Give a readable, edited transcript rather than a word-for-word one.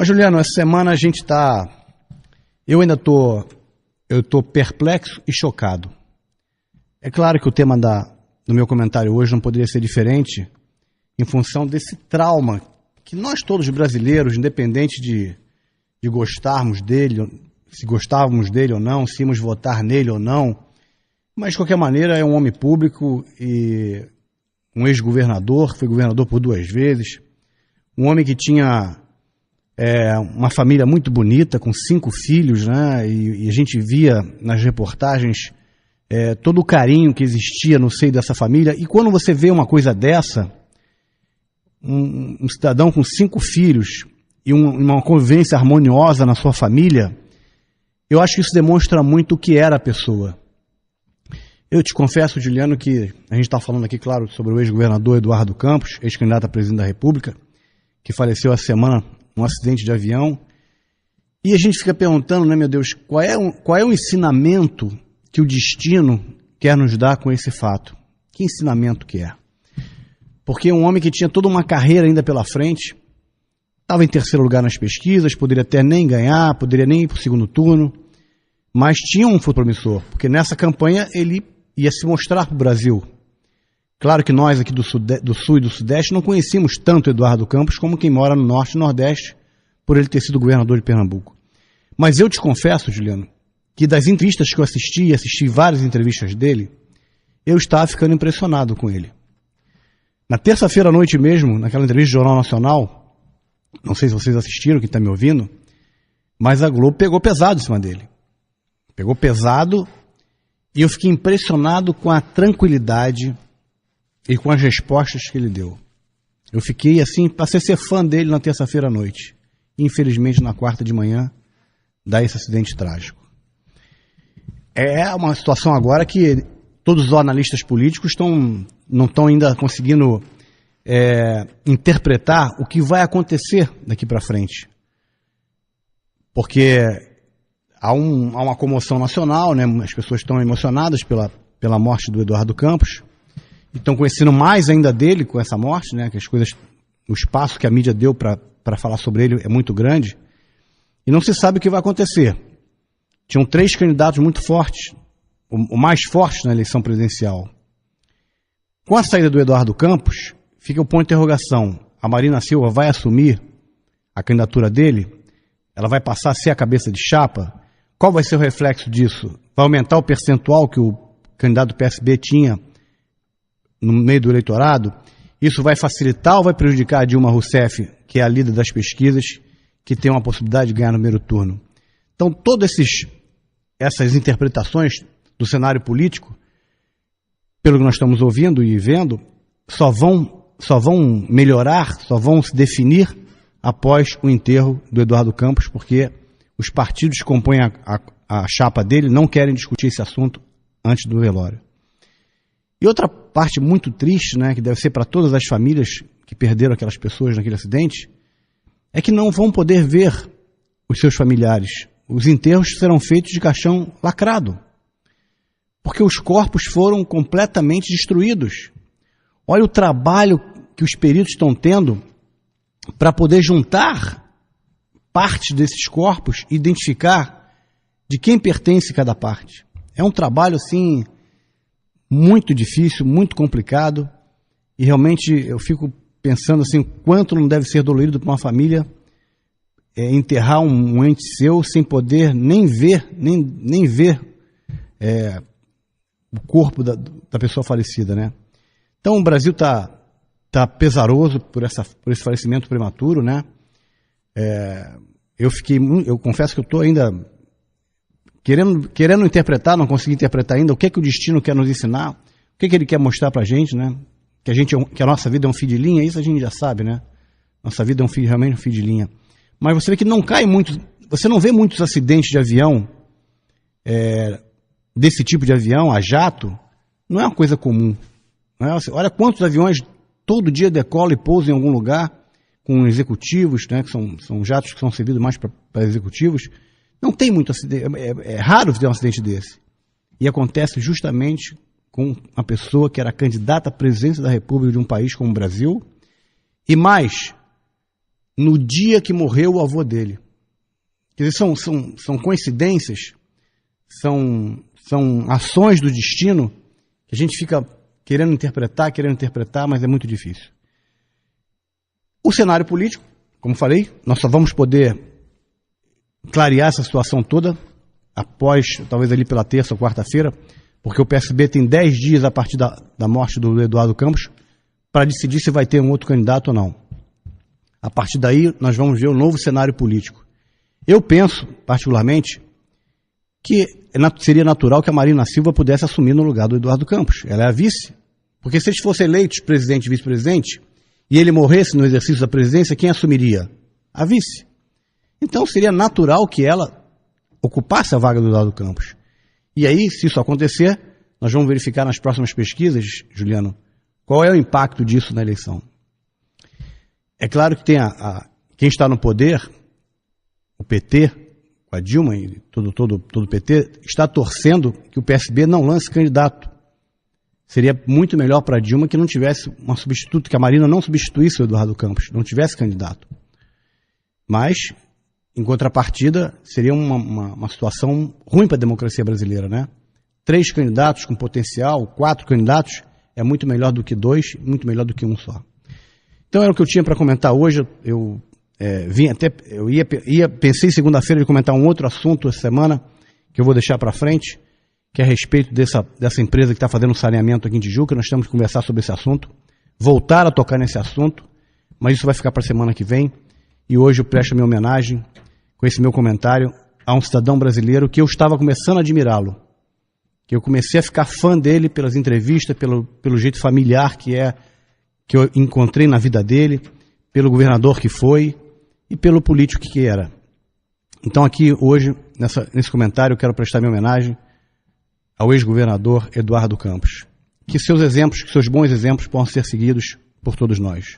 Juliano, essa semana a gente está... Eu ainda estou perplexo e chocado. É claro que o tema do meu comentário hoje não poderia ser diferente em função desse trauma que nós todos brasileiros, independente de gostarmos dele, se gostávamos dele ou não, se íamos votar nele ou não, mas de qualquer maneira é um homem público e um ex-governador, foi governador por 2 vezes, um homem que tinha uma família muito bonita, com 5 filhos, né? E a gente via nas reportagens todo o carinho que existia no seio dessa família. E quando você vê uma coisa dessa, um cidadão com 5 filhos e uma convivência harmoniosa na sua família, eu acho que isso demonstra muito o que era a pessoa. Eu te confesso, Juliano, que a gente está falando aqui, claro, sobre o ex-governador Eduardo Campos, ex-candidato a presidente da República, que faleceu essa semana num acidente de avião. E a gente fica perguntando, né, meu Deus, qual é o ensinamento que o destino quer nos dar com esse fato? Que ensinamento que é? Porque um homem que tinha toda uma carreira ainda pela frente, estava em 3º lugar nas pesquisas, poderia até nem ganhar, poderia nem ir para o 2º turno, mas tinha um futuro promissor, porque nessa campanha ele ia se mostrar para o Brasil. Claro que nós aqui do Sul e do Sudeste não conhecíamos tanto Eduardo Campos como quem mora no Norte e Nordeste, por ele ter sido governador de Pernambuco. Mas eu te confesso, Juliano, que das entrevistas que eu assisti várias entrevistas dele, eu estava ficando impressionado com ele. Na terça-feira à noite mesmo, naquela entrevista do Jornal Nacional, não sei se vocês assistiram, quem está me ouvindo, mas a Globo pegou pesado em cima dele. Pegou pesado e eu fiquei impressionado com a tranquilidade e com as respostas que ele deu. Eu fiquei assim, passei a ser fã dele na terça-feira à noite. Infelizmente, na quarta de manhã, dá esse acidente trágico. É uma situação agora que todos os analistas políticos não estão ainda conseguindo interpretar o que vai acontecer daqui para frente. Porque há uma comoção nacional, né? As pessoas estão emocionadas pela morte do Eduardo Campos, e estão conhecendo mais ainda dele com essa morte, né? Que o espaço que a mídia deu para falar sobre ele é muito grande, e não se sabe o que vai acontecer. Tinham 3 candidatos muito fortes, o mais forte na eleição presidencial. Com a saída do Eduardo Campos, fica o ponto de interrogação. A Marina Silva vai assumir a candidatura dele? Ela vai passar a ser a cabeça de chapa? Qual vai ser o reflexo disso? Vai aumentar o percentual que o candidato do PSB tinha no meio do eleitorado? Isso vai facilitar ou vai prejudicar a Dilma Rousseff, que é a líder das pesquisas, que tem uma possibilidade de ganhar no primeiro turno? Então, todas essas interpretações do cenário político, pelo que nós estamos ouvindo e vendo, só vão melhorar, só vão se definir após o enterro do Eduardo Campos, porque os partidos que compõem a chapa dele não querem discutir esse assunto antes do velório. E outra parte muito triste, né, que deve ser para todas as famílias que perderam aquelas pessoas naquele acidente, é que não vão poder ver os seus familiares. Os enterros serão feitos de caixão lacrado, porque os corpos foram completamente destruídos. Olha o trabalho que os peritos estão tendo para poder juntar partes desses corpos e identificar de quem pertence cada parte. É um trabalho, assim, muito difícil, muito complicado, e realmente eu fico pensando assim, quanto não deve ser dolorido para uma família enterrar um ente seu sem poder nem ver o corpo da pessoa falecida, né? Então o Brasil tá pesaroso por esse falecimento prematuro, né? Eu confesso que eu estou ainda querendo interpretar, não consegui interpretar ainda o que é que o destino quer nos ensinar, o que é que ele quer mostrar pra gente, né? Que a nossa vida é um fio de linha, isso a gente já sabe, né? Nossa vida é realmente um fio de linha. Mas você vê que você não vê muitos acidentes de avião, desse tipo de avião, a jato, não é uma coisa comum. Não é? Olha quantos aviões todo dia decolam e pousam em algum lugar, com executivos, né, que são jatos que são servidos mais para executivos. Não tem muito acidente, é raro ter um acidente desse. E acontece justamente com uma pessoa que era candidata à presidência da República de um país como o Brasil, e mais, no dia que morreu o avô dele. Quer dizer, são coincidências, são ações do destino que a gente fica querendo interpretar, mas é muito difícil. O cenário político, como falei, nós só vamos poder clarear essa situação toda após, talvez ali pela terça ou quarta-feira, porque o PSB tem 10 dias a partir da morte do Eduardo Campos para decidir se vai ter um outro candidato ou não. A partir daí, nós vamos ver um novo cenário político. Eu penso, particularmente, que seria natural que a Marina Silva pudesse assumir no lugar do Eduardo Campos. Ela é a vice. Porque se eles fossem eleitos presidente e vice-presidente, e ele morresse no exercício da presidência, quem assumiria? A vice. Então seria natural que ela ocupasse a vaga do Eduardo Campos. E aí, se isso acontecer, nós vamos verificar nas próximas pesquisas, Juliano, qual é o impacto disso na eleição. É claro que tem quem está no poder, o PT, com a Dilma e todo o PT, está torcendo que o PSB não lance candidato. Seria muito melhor para a Dilma que não tivesse uma substituta, que a Marina não substituísse o Eduardo Campos, não tivesse candidato. Mas, em contrapartida, seria uma situação ruim para a democracia brasileira, né? 3 candidatos com potencial, 4 candidatos, é muito melhor do que 2, muito melhor do que um só. Então era o que eu tinha para comentar hoje. Pensei segunda-feira de comentar um outro assunto essa semana, que eu vou deixar para frente, que é a respeito dessa empresa que está fazendo um saneamento aqui em Tijuca. Nós temos que conversar sobre esse assunto, voltar a tocar nesse assunto, mas isso vai ficar para a semana que vem. E hoje eu presto minha homenagem, com esse meu comentário, a um cidadão brasileiro que eu estava começando a admirá-lo, que eu comecei a ficar fã dele pelas entrevistas, pelo jeito familiar que eu encontrei na vida dele, pelo governador que foi e pelo político que era. Então aqui hoje, nesse comentário, eu quero prestar minha homenagem ao ex-governador Eduardo Campos. Que seus bons exemplos possam ser seguidos por todos nós.